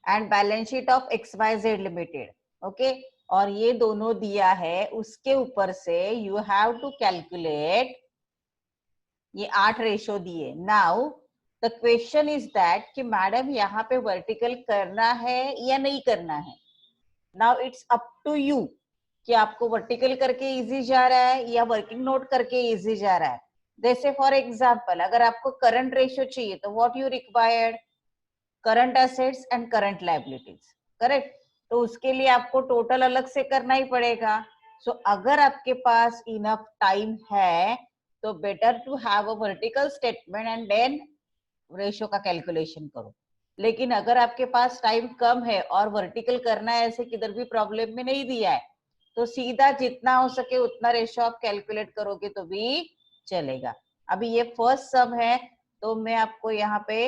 And balance sheet of XYZ limited, okay. और ये दोनों दिया है, उसके ऊपर से यू हैव टू कैलकुलेट ये 8 रेशो दिए। Now the question is that कि मैडम यहाँ पे वर्टिकल करना है या नहीं करना है। Now it's up to you कि आपको वर्टिकल करके इजी जा रहा है या वर्किंग नोट करके इजी जा रहा है। जैसे फॉर एग्जांपल अगर आपको करंट रेशियो चाहिए तो what you required, current assets and current liabilities, correct. तो उसके लिए आपको टोटल अलग से करना ही पड़ेगा। सो अगर आपके पास इनफ टाइम है तो better to have a vertical statement and then ratio का कैलकुलेशन करो। लेकिन अगर आपके पास टाइम कम है और वर्टिकल करना है, ऐसे किधर भी प्रॉब्लम में नहीं दिया है, तो सीधा जितना हो सके उतना रेशियो आप कैलकुलेट करोगे तो भी चलेगा। अभी ये फर्स्ट सम है तो मैं आपको यहाँ पे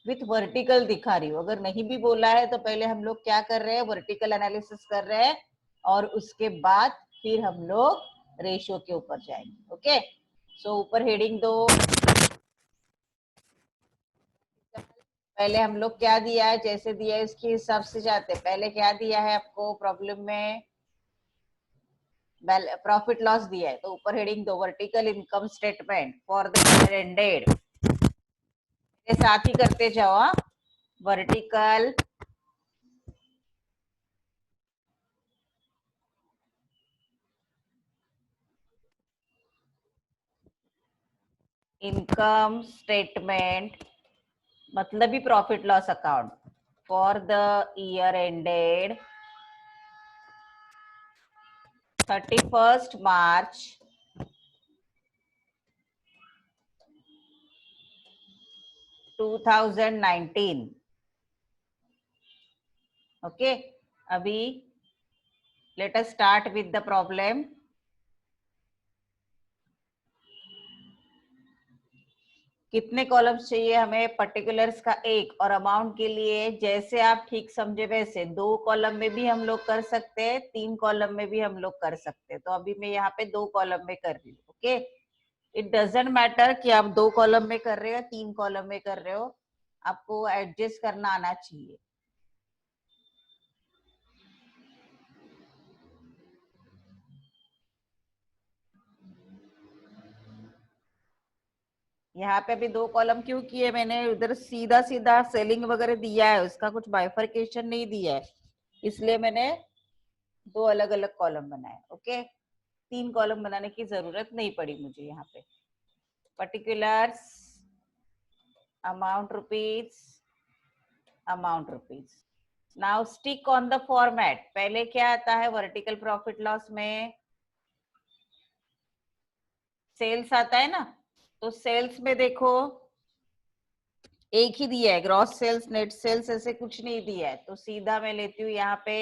विथ वर्टिकल दिखा रही हूँ। अगर नहीं भी बोला है तो पहले हम लोग क्या कर रहे हैं, वर्टिकल एनालिसिस कर रहे हैं और उसके बाद फिर हम लोग रेशियो के ऊपर जाएंगे। ओके, सो ऊपर हेडिंग दो। पहले हम लोग क्या दिया है, जैसे दिया है उसके हिसाब से जाते हैं। पहले क्या दिया है आपको प्रॉब्लम में, प्रॉफिट लॉस दिया है, तो ऊपर हेडिंग दो vertical income statement for the year ended. साथ ही करते जाओ, वर्टिकल इनकम स्टेटमेंट मतलब ही profit loss account for the year ended 31st March 2019। Okay, अभी let us start with the problem. कितने कॉलम्स चाहिए हमें, पर्टिकुलर्स का एक, और अमाउंट के लिए जैसे आप ठीक समझे वैसे 2 कॉलम में भी हम लोग कर सकते हैं, 3 कॉलम में भी हम लोग कर सकते हैं। तो अभी मैं यहाँ पे 2 कॉलम में कर रही हूँ। ओके, इट डजेंट मैटर कि आप 2 कॉलम में कर रहे हो 3 कॉलम में कर रहे हो, आपको एडजस्ट करना आना चाहिए। यहाँ पे अभी 2 कॉलम क्यों किए मैंने, उधर सीधा सीधा सेलिंग वगैरह दिया है, उसका कुछ बाइफर्केशन नहीं दिया है, इसलिए मैंने 2 अलग अलग कॉलम बनाए। ओके, 3 कॉलम बनाने की जरूरत नहीं पड़ी मुझे यहाँ पे। Particulars, amount rupees, amount rupees. Now stick on the format. पहले क्या आता है वर्टिकल प्रॉफिट लॉस में, सेल्स आता है ना। तो सेल्स में देखो एक ही दिया है, ग्रॉस सेल्स नेट सेल्स ऐसे कुछ नहीं दिया है। तो सीधा मैं लेती हूँ यहाँ पे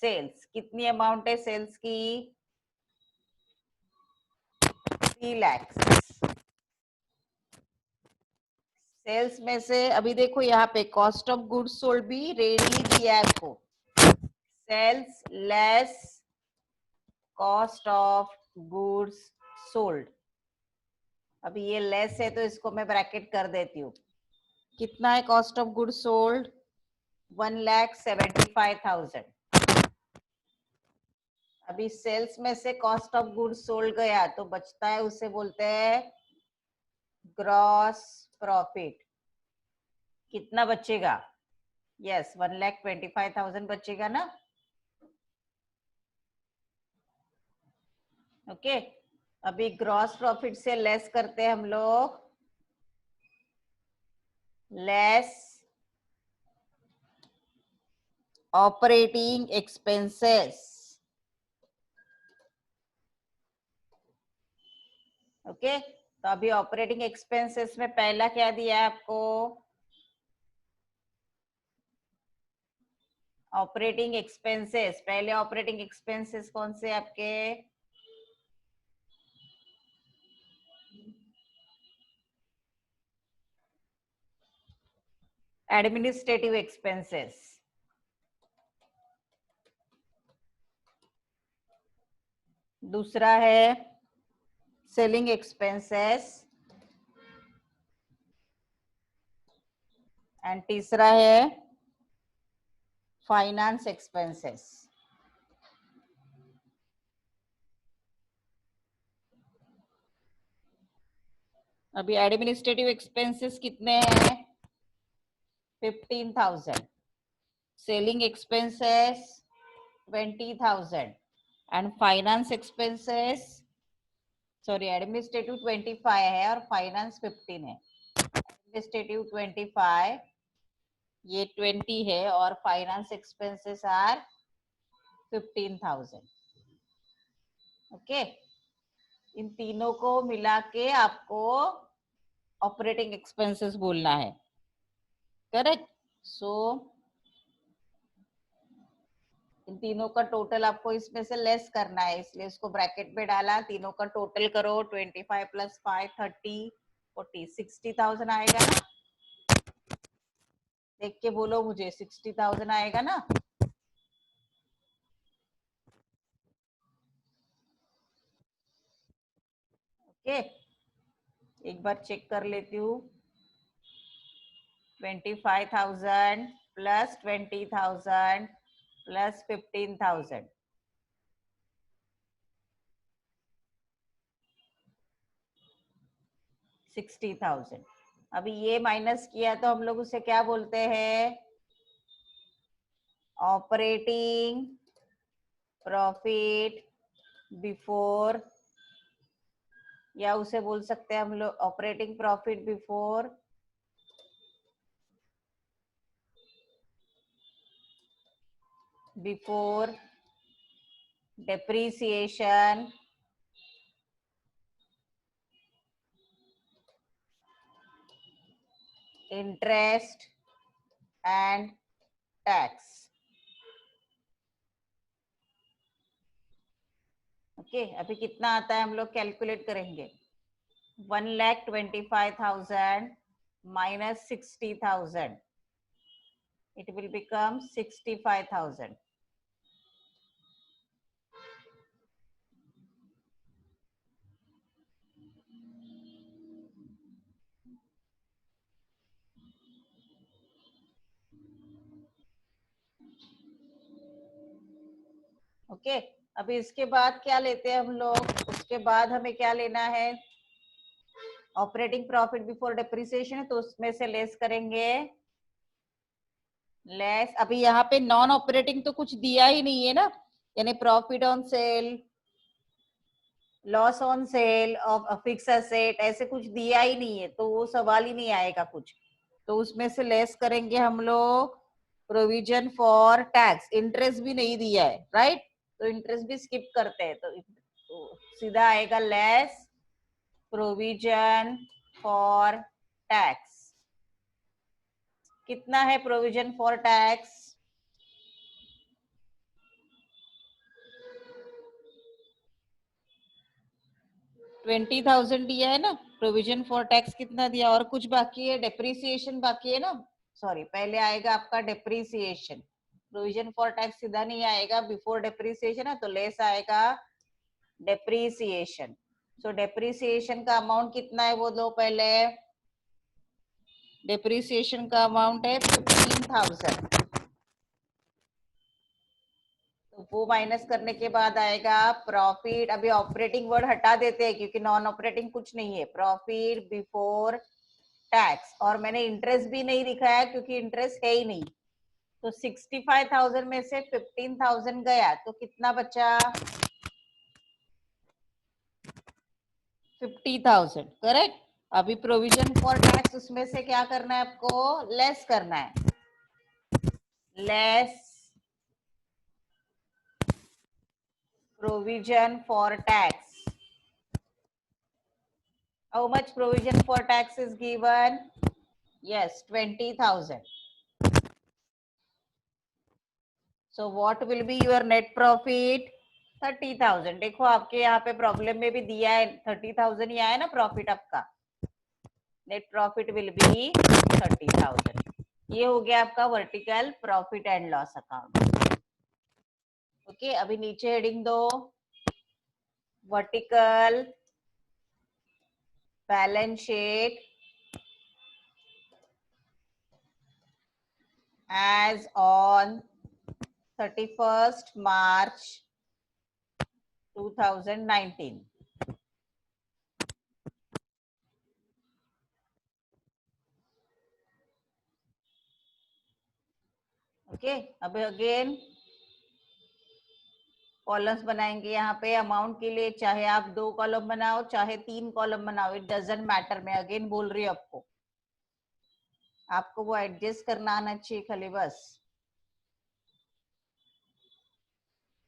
सेल्स। कितनी अमाउंट है सेल्स की, 3 लाख। सेल्स में से अभी देखो यहाँ पे कॉस्ट ऑफ गुड्स सोल्ड भी रेडी दिया है आपको, sales less cost of goods sold. अभी ये लेस है तो इसको मैं ब्रैकेट कर देती हूँ। कितना है कॉस्ट ऑफ गुड्स सोल्ड, 1,75,000। अभी सेल्स में से कॉस्ट ऑफ गुड्स सोल्ड गया तो बचता है, उसे बोलते हैं ग्रॉस प्रॉफिट। कितना बचेगा, यस 1,25,000 बचेगा ना। ओके, अभी ग्रॉस प्रॉफिट से लेस करते हैं हम लोग, लेस ऑपरेटिंग एक्सपेंसेस। ओके, तो अभी ऑपरेटिंग एक्सपेंसेस में पहला क्या दिया है आपको, ऑपरेटिंग एक्सपेंसेस। पहले ऑपरेटिंग एक्सपेंसेस कौन से आपके, एडमिनिस्ट्रेटिव एक्सपेंसेस। दूसरा है सेलिंग एक्सपेंसेस। एंड तीसरा है फाइनेंस एक्सपेंसेस। अभी एडमिनिस्ट्रेटिव एक्सपेंसेस कितने हैं? 15,000। Selling expenses 20,000 and finance expenses, sorry administrative 25 है और फाइनेंस 15 है। एडमिनिस्ट्रेटिव 25, ये 20 है और फाइनेंस एक्सपेंसेस आर 15,000। ओके, इन तीनों को मिला के आपको ऑपरेटिंग एक्सपेंसेस बोलना है, करेक्ट। सो इन तीनों का टोटल आपको इसमें से लेस करना है, इसलिए इसको ब्रैकेट में डाला। तीनों का टोटल करो, 25 + 5 30 40 60,000 आएगा ना? देख के बोलो मुझे, 60,000 आएगा ना? ओके, एक बार चेक कर लेती हूँ। 25,000 + 20,000 + 15,000, 60,000। अभी ये माइनस किया तो हम लोग उसे क्या बोलते हैं? ऑपरेटिंग प्रॉफिट बिफोर, या उसे बोल सकते हैं हम लोग operating profit before depreciation, interest and tax. Okay, अभी कितना आता है हम लोग कैलकुलेट करेंगे। 1,25,000 minus 60,000, it will become 65,000. Okay, अभी इसके बाद क्या लेते हैं हम लोग? उसके बाद हमें क्या लेना है? ऑपरेटिंग प्रॉफिट बिफोर डेप्रिसिएशन है तो उसमें से लेस करेंगे। लेस, अभी यहाँ पे नॉन ऑपरेटिंग तो कुछ दिया ही नहीं है ना, यानी profit on sale, loss on sale of fix asset, ऐसे कुछ दिया ही नहीं है, तो वो सवाल ही नहीं आएगा कुछ। तो उसमें से लेस करेंगे हम लोग प्रोविजन फॉर टैक्स। इंटरेस्ट भी नहीं दिया है, राइट? तो इंटरेस्ट भी स्किप करते हैं, तो सीधा आएगा लेस प्रोविजन फॉर टैक्स। कितना है प्रोविजन फॉर टैक्स? 20,000 दिया है ना। प्रोविजन फॉर टैक्स कितना दिया? और कुछ बाकी है? डेप्रीसिएशन बाकी है ना। सॉरी, पहले आएगा आपका डेप्रीसिएशन। प्रोविजन फॉर टैक्स सीधा नहीं आएगा, बिफोर डेप्रीसिएशन है तो लेस आएगा डेप्रीसिएशन। सो डेप्रीसिएशन का अमाउंट कितना है वो दो पहले। डेप्रीसिएशन का अमाउंट है 15,000। तो वो माइनस करने के बाद आएगा प्रॉफिट। अभी ऑपरेटिंग वर्ड हटा देते हैं क्योंकि नॉन ऑपरेटिंग कुछ नहीं है। प्रॉफिट बिफोर टैक्स, और मैंने इंटरेस्ट भी नहीं दिखाया क्योंकि इंटरेस्ट है ही नहीं। तो 65,000 में से 15,000 गया तो कितना बचा? 50,000, करेक्ट। अभी प्रोविजन फॉर टैक्स उसमें से क्या करना है आपको? लेस करना है। Less provision for tax. How much provision for tax is given? Yes, 20,000. So what will be your net profit? 30,000। देखो आपके यहाँ पे प्रॉब्लम में भी दिया है 30,000 ही आया ना प्रॉफिट आपका। Net profit will be 30,000। ये हो गया आपका vertical profit and loss account. Okay, अभी नीचे हेडिंग दो, vertical balance sheet as on 31st March 2019. Okay, अब अगेन कॉलम्स बनाएंगे यहाँ पे अमाउंट के लिए, चाहे आप 2 कॉलम बनाओ चाहे 3 कॉलम बनाओ, इट डजंट मैटर। मैं अगेन बोल रही हूँ आपको वो एडजस्ट करना आना चाहिए खाली बस।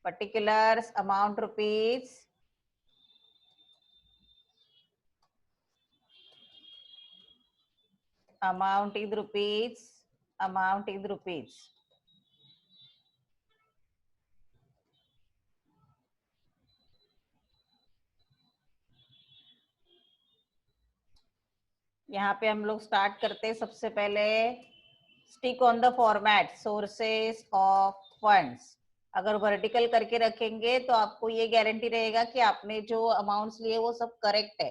particulars, amount rupees, amount in rupees, amount in rupees. यहाँ पे हम लोग स्टार्ट करते हैं सबसे पहले, stick on the format sources of funds. अगर वर्टिकल करके रखेंगे तो आपको ये गारंटी रहेगा कि आपने जो अमाउंट्स लिए वो सब करेक्ट है।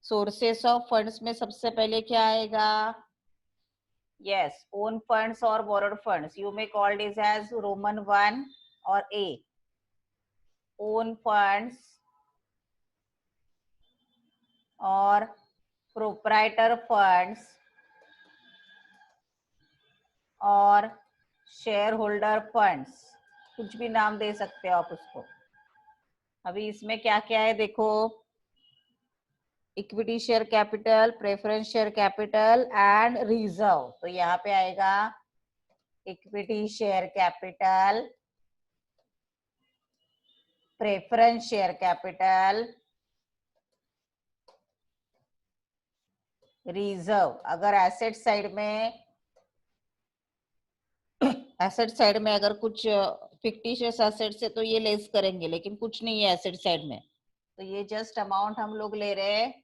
सोर्सेस ऑफ फंड्स में सबसे पहले क्या आएगा? यस, ओन फंड्स और borrowed funds, you may called is as roman 1 और ए। ओन फंड्स और प्रोप्राइटर फंड्स और शेयर होल्डर फंड्स, कुछ भी नाम दे सकते हो आप उसको। अभी इसमें क्या क्या है देखो, equity share capital, preference share capital and reserve. तो यहाँ पे आएगा equity share capital, preference share capital, reserve. अगर एसेट साइड में अगर कुछ फिक्टिशियस एसेट्स है तो ये लेस करेंगे, लेकिन कुछ नहीं है एसेट साइड में, तो ये जस्ट अमाउंट हम लोग ले रहे हैं।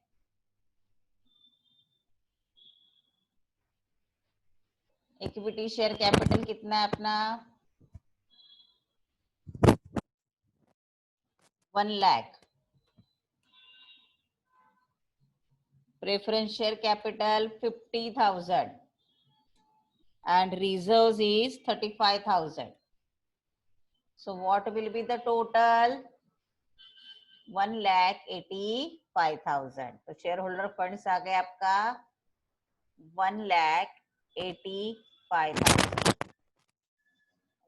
इक्विटी शेयर कैपिटल कितना है अपना? 1 lakh. Preference share capital 50,000 and reserves is 35,000. So what will be the total? 1,85,000। तो शेयर होल्डर फंड्स आ गए आपका 1,85,000।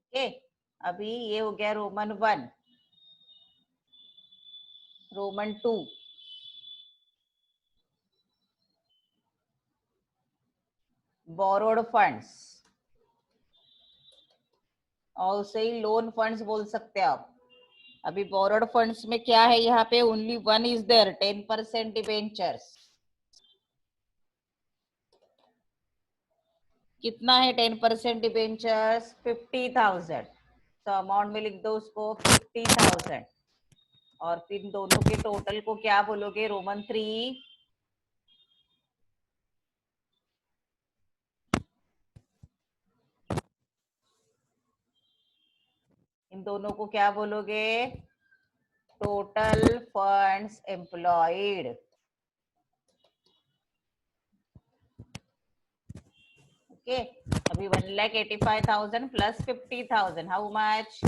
ओके, अभी ये हो गया रोमन 1। रोमन 2, बोरोड फंड्स, और उसे ही लोन फंड्स बोल सकते हैं आप। अभी बोरोड फंड्स में क्या है, यहाँ पे ओनली 1 इज देयर, 10% डिबेंचर्स। कितना है 10% डिबेंचर्स? 50,000। तो अमाउंट में लिख दो उसको 50,000, और फिर दोनों के टोटल को क्या बोलोगे? रोमन 3। इन दोनों को क्या बोलोगे? Total funds employed. ओके, अभी 1,85,000 plus 50,000, how much?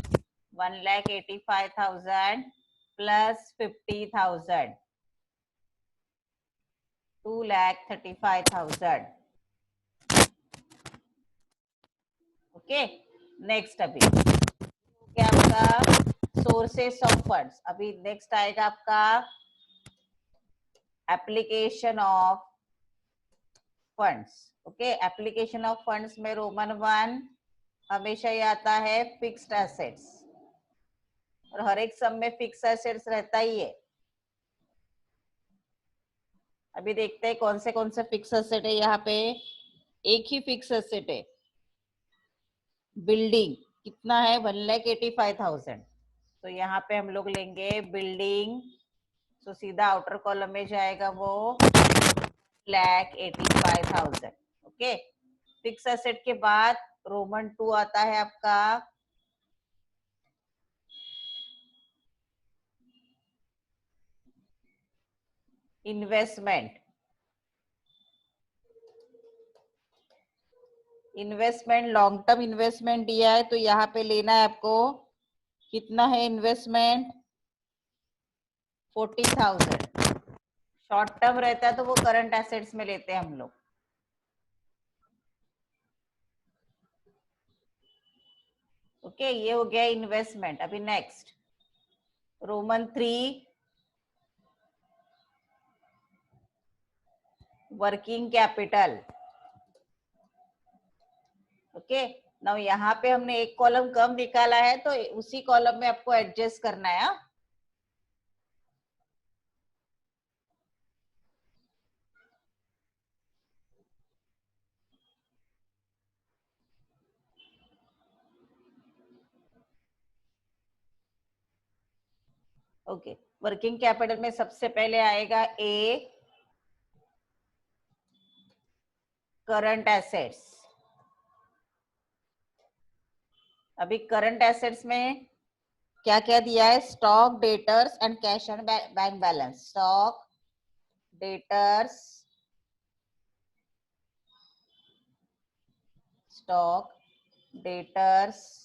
1,85,000 plus 50,000, 2,35,000। Okay, next अभी क्या आपका सोर्सेस ऑफ फंड्स। अभी नेक्स्ट आएगा आपका application of funds. Okay, application of funds में रोमन 1 हमेशा ये आता है फिक्स्ड एसेट्स, और हर एक सम में फिक्स एसेट्स रहता ही है। अभी देखते हैं कौन से फिक्स एसेट है यहाँ पे। एक ही फिक्स एसेट है, बिल्डिंग। कितना है? 1,85,000। तो यहाँ पे हम लोग लेंगे बिल्डिंग, तो सीधा आउटर कॉलम में जाएगा वो 1,85,000। ओके, फिक्स एसेट के बाद रोमन 2 आता है आपका investment. Investment long term investment दिया है तो यहाँ पे लेना है आपको, कितना है इन्वेस्टमेंट, 40,000। शॉर्ट टर्म रहता है तो वो करंट एसेट्स में लेते हैं हम लोग। ओके, ये हो गया इन्वेस्टमेंट। अभी next Roman 3 working capital. Okay, now यहाँ पे हमने एक कॉलम कम निकाला है तो उसी कॉलम में आपको एडजस्ट करना है। ओके, वर्किंग कैपिटल में सबसे पहले आएगा ए करंट एसेट्स। अभी करंट एसेट्स में क्या क्या दिया है, stock, debtors and cash and bank balance. Stock, debtors, stock, debtors,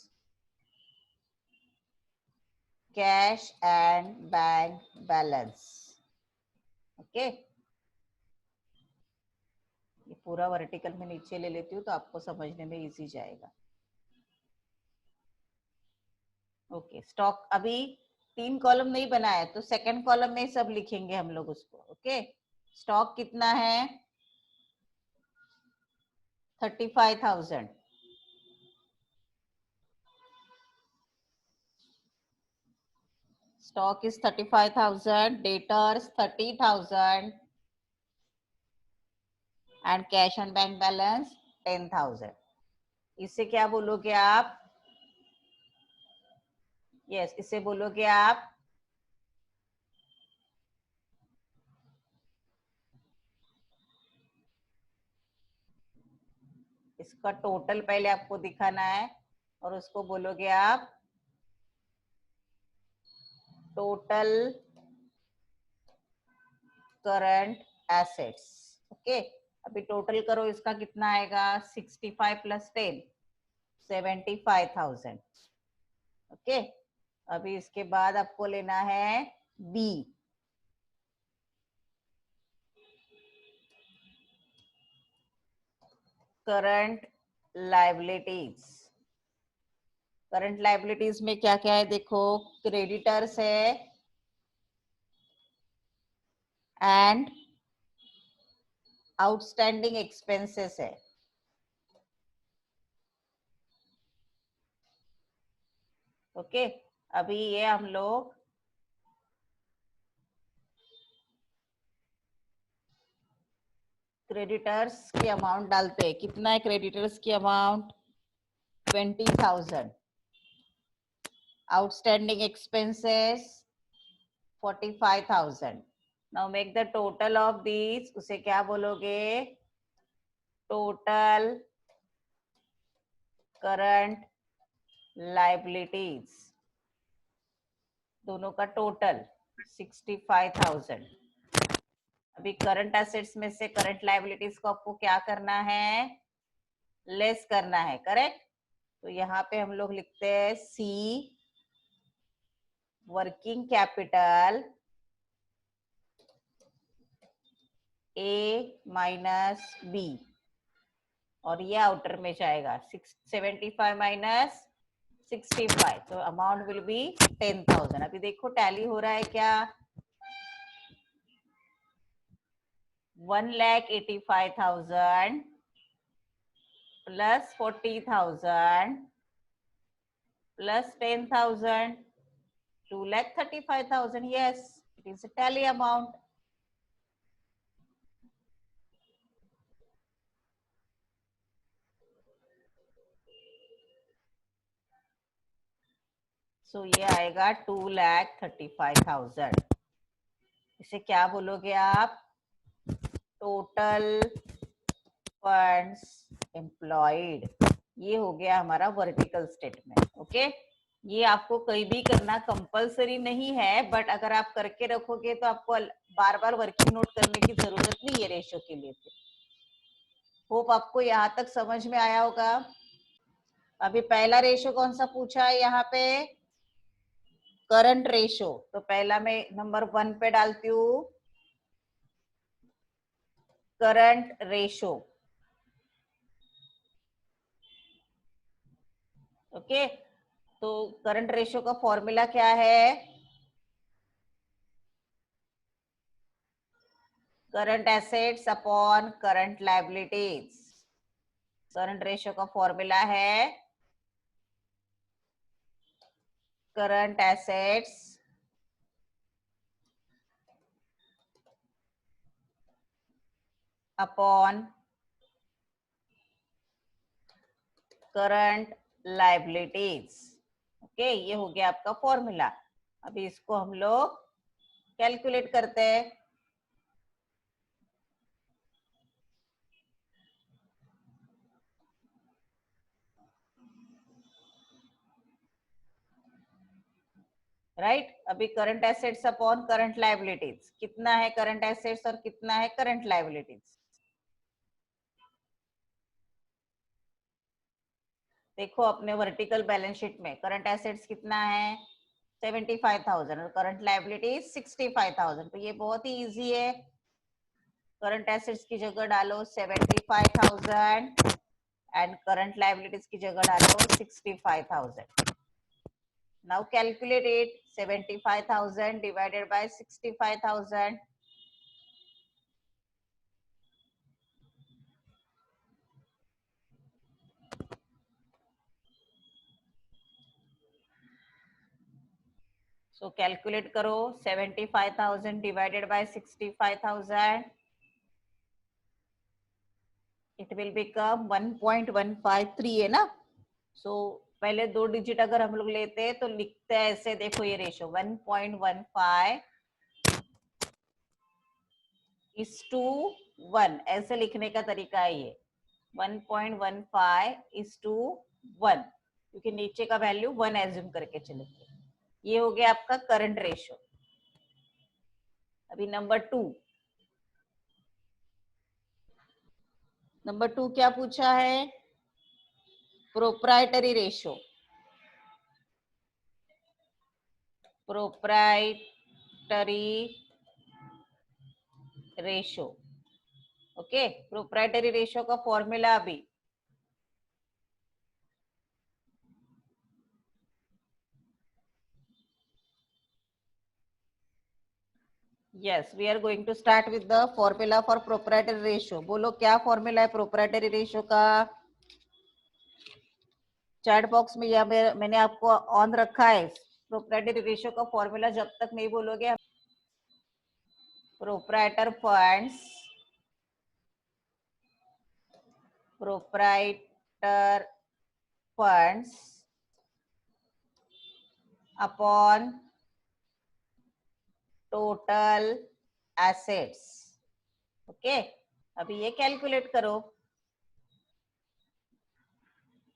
cash and bank balance. Okay, ये पूरा वर्टिकल में नीचे ले लेती हूँ तो आपको समझने में इजी जाएगा। ओके, स्टॉक अभी 3 कॉलम नहीं बनाया तो सेकंड कॉलम में सब लिखेंगे हम लोग उसको। ओके, स्टॉक कितना है, 35,000। Stock is 35,000, debtors 30,000 and cash and bank balance 10,000। इससे क्या बोलोगे आप, यस इससे बोलोगे आप इसका टोटल पहले आपको दिखाना है और उसको बोलोगे आप टोटल करंट एसेट्स। ओके, अभी टोटल करो, इसका कितना आएगा, 65 प्लस 10 75,000। ओके, अभी इसके बाद आपको लेना है B, current liabilities. Current liabilities में क्या क्या है देखो, क्रेडिटर्स है एंड आउटस्टैंडिंग एक्सपेंसेस है। ओके, अभी ये हम लोग क्रेडिटर्स की अमाउंट डालते हैं। कितना है क्रेडिटर्स की amount, 20,000। Outstanding expenses 45,000। Now make the total of these, उसे क्या बोलोगे, टोटल करंट लायबिलिटीज, दोनों का टोटल 65,000। अभी करंट एसेट्स में से करंट लायबिलिटीज को आपको क्या करना है, लेस करना है, करेक्ट। तो यहाँ पे हम लोग लिखते हैं C working capital A minus B, और ये आउटर में जाएगा 75 माइनस 65, तो अमाउंट विल बी 10,000। अभी देखो टैली हो रहा है क्या, 1,85,000 plus 40,000 plus 10,000, 2,35,000। yes, it is a tally amount। सो ये आएगा 2,35,000। इसे क्या बोलोगे आप, टोटल फंड्स एम्प्लॉयड। ये हो गया हमारा वर्टिकल स्टेटमेंट। ओके, ये आपको कहीं भी करना कंपलसरी नहीं है, बट अगर आप करके रखोगे तो आपको बार बार वर्किंग नोट करने की जरूरत नहीं है रेशियो के लिए। होप आपको यहाँ तक समझ में आया होगा। अभी पहला रेशो कौन सा पूछा है यहाँ पे, करंट रेशो। तो पहला मैं नंबर 1 पे डालती हूँ करंट रेशो। ओके, तो करंट रेशो का फॉर्मूला क्या है, current assets upon current liabilities. Current ratio का फॉर्मूला है current assets upon current liabilities. Okay, ये हो गया आपका फॉर्मूला। अभी इसको हम लोग कैलकुलेट करते हैं। राइट, अभी current assets upon current liabilities, कितना है करंट एसेट्स और कितना है करंट लायबिलिटीज। देखो अपने वर्टिकल बैलेंस शीट में करंट एसेट्स कितना है 75,000 और करंट लायबिलिटीज 65,000। तो ये बहुत ही इजी है, करंट एसेट्स की जगह डालो 75,000 एंड करंट लायबिलिटीज की जगह डालो 65,000। Now calculate it, 75,000 divided by 65,000। So calculate करो, 75,000 divided by 65,000, it will become 1.153 है ना। सो पहले 2 डिजिट अगर हम लोग लेते हैं तो लिखते हैं ऐसे, देखो ये रेशो 1.15 इज टू 1, ऐसे लिखने का तरीका है ये 1.15 इज टू 1, क्योंकि नीचे का वैल्यू 1 एज्यूम करके चलेंगे। ये हो गया आपका करंट रेशो। अभी नंबर 2, नंबर 2 क्या पूछा है, proprietary ratio. Proprietary ratio, okay, proprietary ratio का फॉर्मूला अभी yes, we are going to start with the formula for proprietary ratio। बोलो क्या फॉर्मूला है प्रोप्राइटरी रेशियो का, चैट बॉक्स में या मैंने आपको ऑन रखा है। प्रोप्राइटरी रेशियो का फॉर्मूला जब तक नहीं बोलोगे, proprietor funds, proprietor funds upon total assets. Okay, अभी ये कैलकुलेट करो,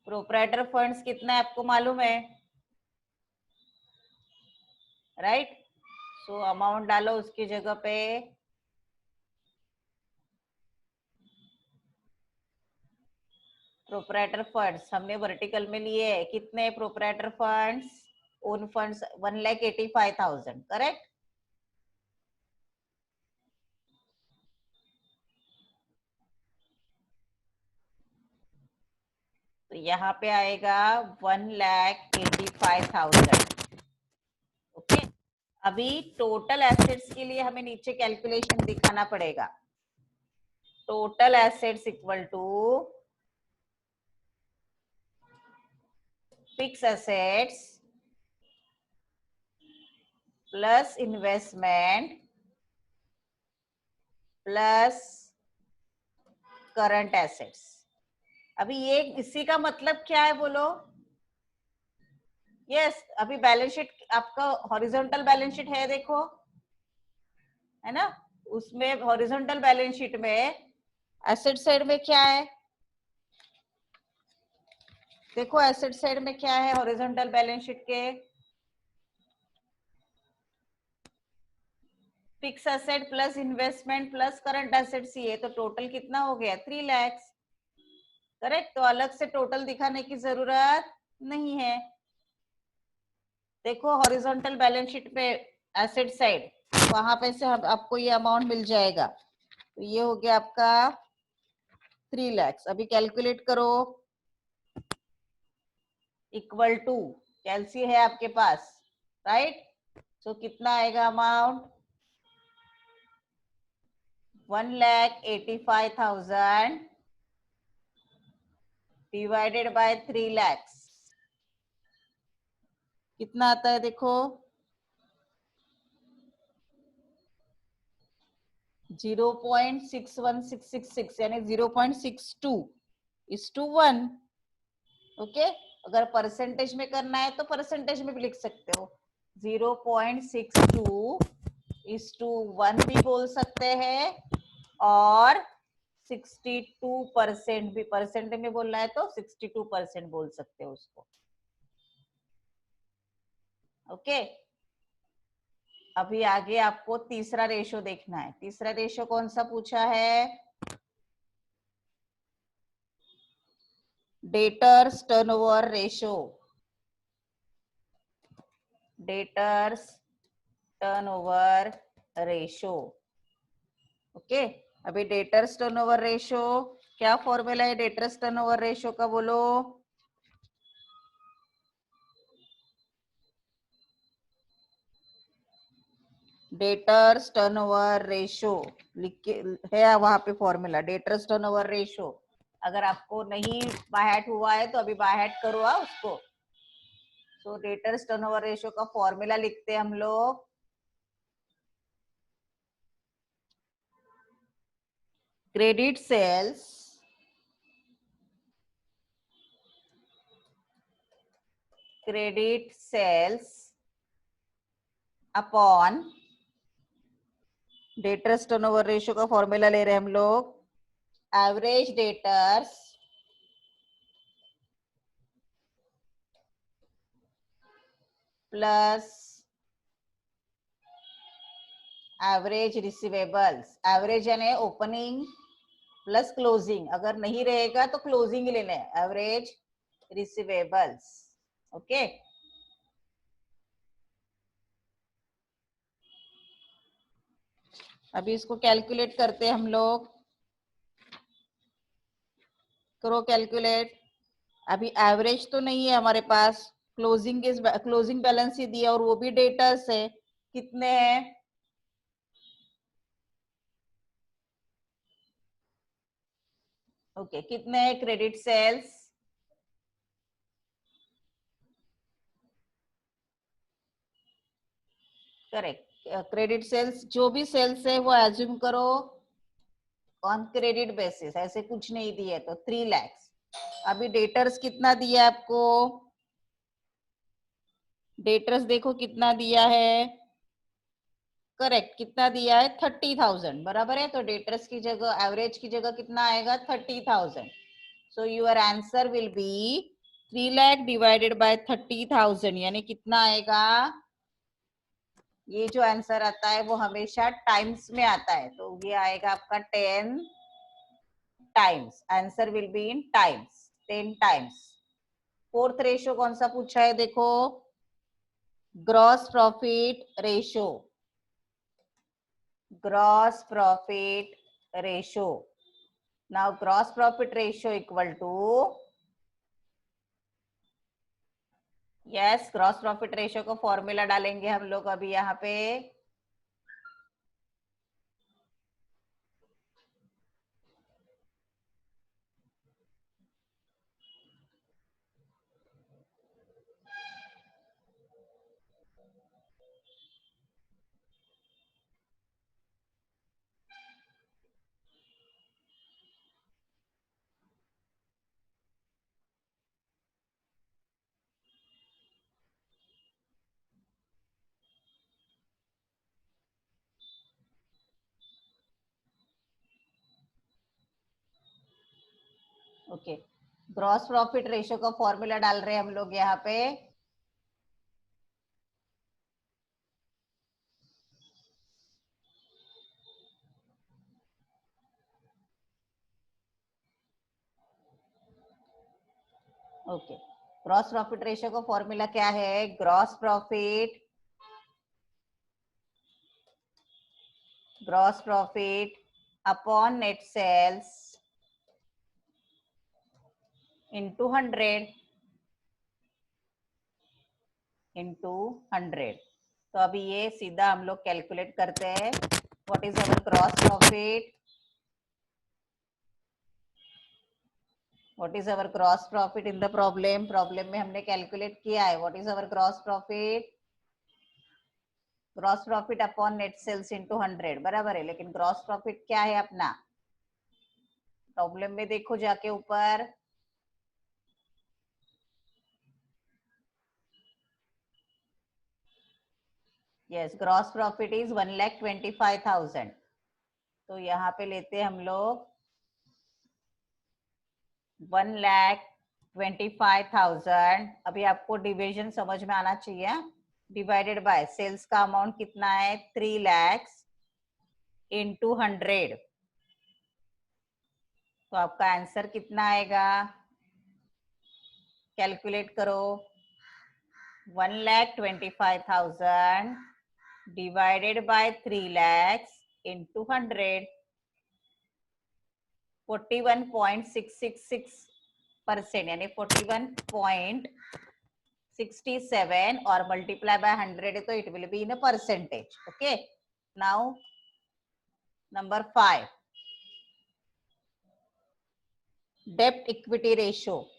प्रोप्राइटर फंड्स कितना है आपको मालूम है, राइट। सो अमाउंट डालो उसकी जगह पे, प्रोप्राइटर फंड्स हमने वर्टिकल में लिए है, कितने proprietor funds, own funds 1,85,000, correct. तो यहाँ पे आएगा 1,85,000। ओके, अभी टोटल एसेट्स के लिए हमें नीचे कैलकुलेशन दिखाना पड़ेगा। Total assets equal to fix assets plus investment plus current assets. अभी ये इसी का मतलब क्या है बोलो, यस अभी बैलेंस शीट आपका हॉरिजॉन्टल बैलेंस शीट है, देखो है ना, उसमें हॉरिजॉन्टल बैलेंस शीट में एसेट साइड में क्या है, देखो एसेट साइड में क्या है हॉरिजॉन्टल बैलेंस शीट के, fix asset plus investment plus current assets ही है, तो टोटल कितना हो गया 3 लाख। करेक्ट, तो अलग से टोटल दिखाने की जरूरत नहीं है। देखो हॉरिजॉन्टल बैलेंस शीट पे एसेट साइड, वहां पे से आपको ये अमाउंट मिल जाएगा। तो ये हो गया आपका 3 लाख। अभी कैलकुलेट करो, इक्वल टू कैलसी है आपके पास, राइट? तो कितना आएगा अमाउंट? 1,85,000 डिवाइडेड बाय 3 लाख कितना आता है देखो? 0.61666 यानी 0.62 इज टू 1। ओके, अगर परसेंटेज में करना है तो परसेंटेज में भी लिख सकते हो, 0.62 इज टू 1 भी बोल सकते हैं, और 62% भी, परसेंट में बोलना है तो 62% बोल सकते हो उसको। ओके, अभी आगे आपको तीसरा रेशो देखना है। तीसरा रेशो कौन सा पूछा है? Debtors turnover ratio. Debtors turnover ratio. Okay, अभी डेटर्स टर्नओवर रेशो क्या फॉर्मूला है डेटर्स टर्नओवर रेशो का, बोलो? डेटर्स टर्नओवर रेशो लिख के है वहां पे फॉर्मूला, डेटर्स टर्नओवर रेशो। अगर आपको नहीं बायहैट हुआ है तो अभी बायहैट करो उसको। तो डेटर्स टर्नओवर रेशो का फॉर्मूला लिखते हैं हम लोग, credit sales upon debtors turnover ratio का फॉर्मूला ले रहे हैं हम लोग, average debtors plus average receivables. Average यानी ओपनिंग प्लस क्लोजिंग, अगर नहीं रहेगा तो क्लोजिंग ही लेना है, एवरेज रिसीवेबल्स। ओके, अभी इसको कैलकुलेट करते हैं हम लोग, करो कैलकुलेट। अभी एवरेज तो नहीं है हमारे पास, क्लोजिंग बैलेंस ही दिया और वो भी डेटर्स है। कितने हैं? ओके, कितने हैं credit sales? Correct, credit sales जो भी सेल्स है वो एज्यूम करो ऑन क्रेडिट बेसिस, ऐसे कुछ नहीं दिए तो 3 लाख। अभी डेटर्स कितना दिया आपको? डेटर्स देखो कितना दिया है, करेक्ट, कितना दिया है? 30,000, बराबर है। तो डेटर्स की जगह, एवरेज की जगह कितना आएगा? 30,000। So your answer will B 3 lakh divided by 30,000, यानी कितना आएगा? ये जो आंसर आता है वो हमेशा टाइम्स में आता है, तो ये आएगा आपका 10 times. Answer will be in times, 10 times. Fourth ratio कौन सा पूछा है देखो, gross profit ratio. Gross profit ratio. Now gross profit ratio equal to, yes, gross profit ratio का फॉर्मूला डालेंगे हम लोग अभी यहाँ पे। ओके, ग्रॉस प्रॉफिट रेशो का फॉर्मूला डाल रहे हैं हम लोग यहाँ पे। ओके, ग्रॉस प्रॉफिट रेशियो का फॉर्मूला क्या है? Gross profit upon net sales into 100 into 100। तो अभी ये सीधा हम लोग कैलकुलेट करते हैं। What is our gross profit? What is our gross profit in the problem? Problem में हमने कैलकुलेट किया है। What is our gross profit? Gross profit upon net sales into 100 बराबर है। लेकिन ग्रॉस प्रॉफिट क्या है अपना? प्रॉब्लम में देखो जाके ऊपर, यस, ग्रॉस प्रॉफिट इज 1,25,000। तो यहाँ पे लेते हैं हम लोग 1,25,000। अभी आपको डिविजन समझ में आना चाहिए। डिवाइडेड बाय सेल्स का अमाउंट कितना है? 3 लाख इंटू 100। तो आपका आंसर कितना आएगा? कैलकुलेट करो। 1,25,000 डिवाइडेड बाय 3 लाख इंटू 100, 41.666% यानी 41.67 और मल्टीप्लाई बाय 100 है तो it will be in a percentage. Okay, now number 5, डेब्ट इक्विटी रेशियो।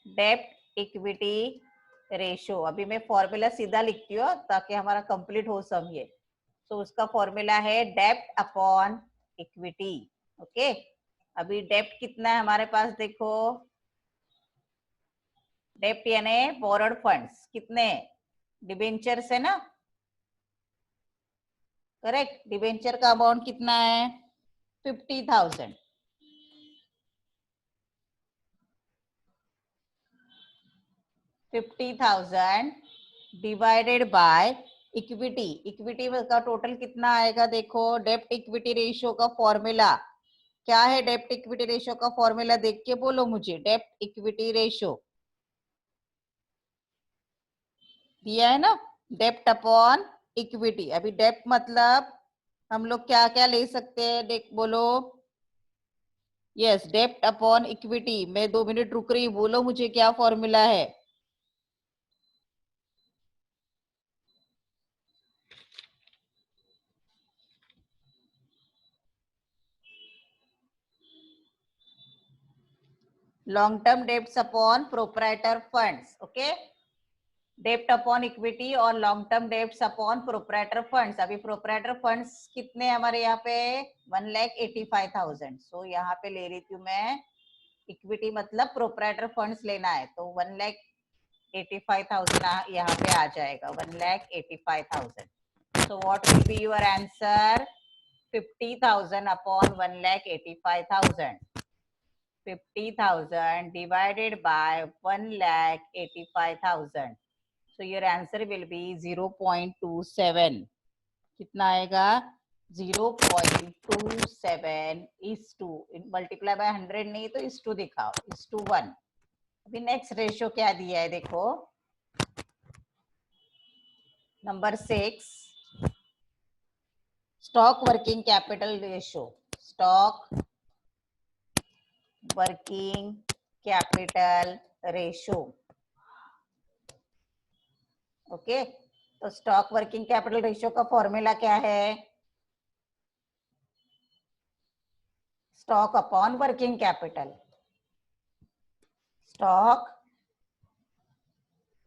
डेब्ट इक्विटी रेशियो, अभी मैं फॉर्मूला सीधा लिखती हूँ ताकि हमारा कंप्लीट हो सम ये। तो उसका फॉर्मूला है डेब्ट अपॉन इक्विटी। ओके, अभी डेब्ट कितना है हमारे पास? देखो, डेब्ट यानी बोरोड फंड्स कितने? डिबेंचर से ना, करेक्ट। डिबेंचर का अमाउंट कितना है? 50,000। 50,000 डिवाइडेड बाय इक्विटी। इक्विटी का टोटल कितना आएगा? देखो, डेब्ट इक्विटी रेशियो का फॉर्मूला क्या है? डेब्ट इक्विटी रेशियो का फॉर्मूला देख के बोलो मुझे। डेब्ट इक्विटी रेशियो दिया है ना, डेब्ट अपॉन इक्विटी। अभी डेब्ट मतलब हम लोग क्या क्या ले सकते हैं? देख बोलो। यस, डेब्ट अपॉन इक्विटी। मैं 2 मिनट रुक रही हूँ, बोलो मुझे क्या फॉर्मूला है? Long term debts upon proprietor funds. Okay, डेब्ट अपॉन इक्विटी और long term debts upon proprietor funds. अभी प्रोप्राइटर फंड्स कितने हमारे यहाँ पे? 1,85,000। सो यहाँ पे ले रही थी मैं इक्विटी, मतलब प्रोप्राइटर फंड्स लेना है तो 1,85,000 यहाँ पे आ जाएगा। 1,85,000। So what will be your answer? 50,000 upon 1,85,000। 50,000 divided by 1,85,000. So your answer will be 0.27. कितना आएगा? 0.27 is to मल्टीप्लाई बाय 100 नहीं तो is to दिखाओ, is to 1। अभी नेक्स्ट रेशियो क्या दिया है देखो, number 6, stock working capital ratio. Stock working capital ratio. Okay, तो स्टॉक वर्किंग कैपिटल रेशियो का फॉर्मूला क्या है? Stock upon working capital. Stock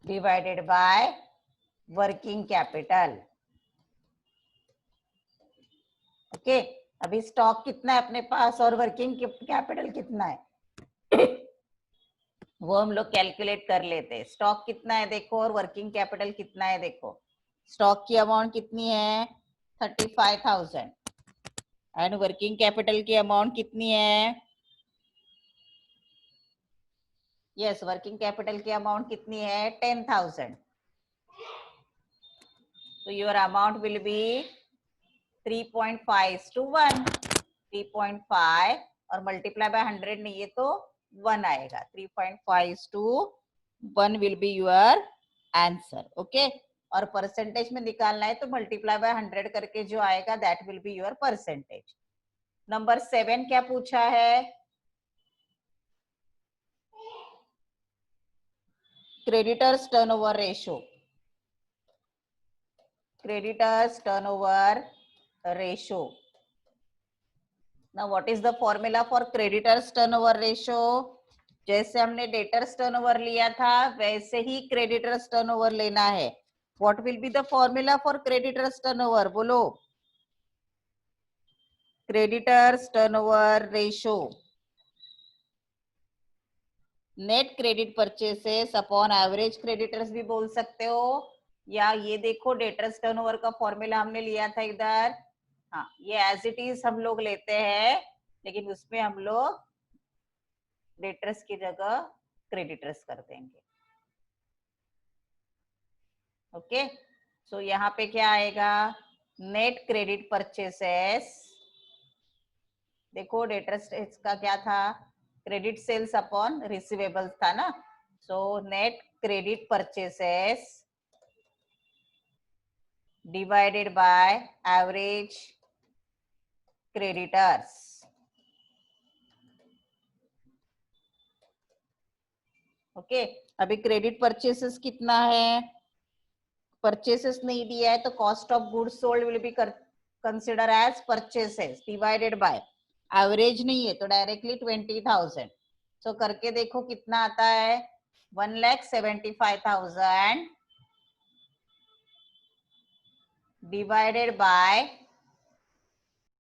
divided by working capital. Okay, अभी स्टॉक कितना है अपने पास और वर्किंग कैपिटल कितना है वो हम लोग कैलकुलेट कर लेते हैं। स्टॉक कितना है देखो और वर्किंग कैपिटल कितना है देखो। स्टॉक की अमाउंट कितनी है? 35,000 एंड वर्किंग कैपिटल की अमाउंट कितनी है? यस, वर्किंग कैपिटल की अमाउंट कितनी है? 10,000। तो your amount will be 3.5 to 1। 3.5 और मल्टीप्लाई बाय 100 नहीं है तो 1 आएगा. 3.5:1 will be your answer. Okay. और परसेंटेज में निकालना है तो मल्टीप्लाई बाय 100 करके जो आएगा that will be your percentage. Number 7 क्या पूछा है? Creditors turnover ratio. Creditors turnover ratio. Now what is the formula for creditors turnover ratio? जैसे हमने डेटर्स टर्नओवर लिया था वैसे ही क्रेडिटर्स टर्नओवर लेना है. What will be the formula for creditors turnover? बोलो. Creditors turnover ratio. Net credit purchases upon average creditors भी बोल सकते हो, या ये देखो डेटर्स टर्नओवर का फॉर्मूला हमने लिया था इधर. हाँ, ये एज इट इज हम लोग लेते हैं, लेकिन उसमें हम लोग डेटर्स की जगह क्रेडिटर्स कर देंगे. ओके. सो यहाँ पे क्या आएगा? Net credit purchases. देखो डेटर्स का क्या था? क्रेडिट सेल्स अपॉन रिसीवेबल्स था ना. So net credit purchases divided by average creditors. Okay. अभी क्रेडिट परचेसेस कितना है? परचेसेस नहीं दिया है तो cost of goods sold will be consider as purchases divided by average नहीं है तो डायरेक्टली 20,000. सो करके देखो कितना आता है? 1,75,000 डिवाइडेड बाय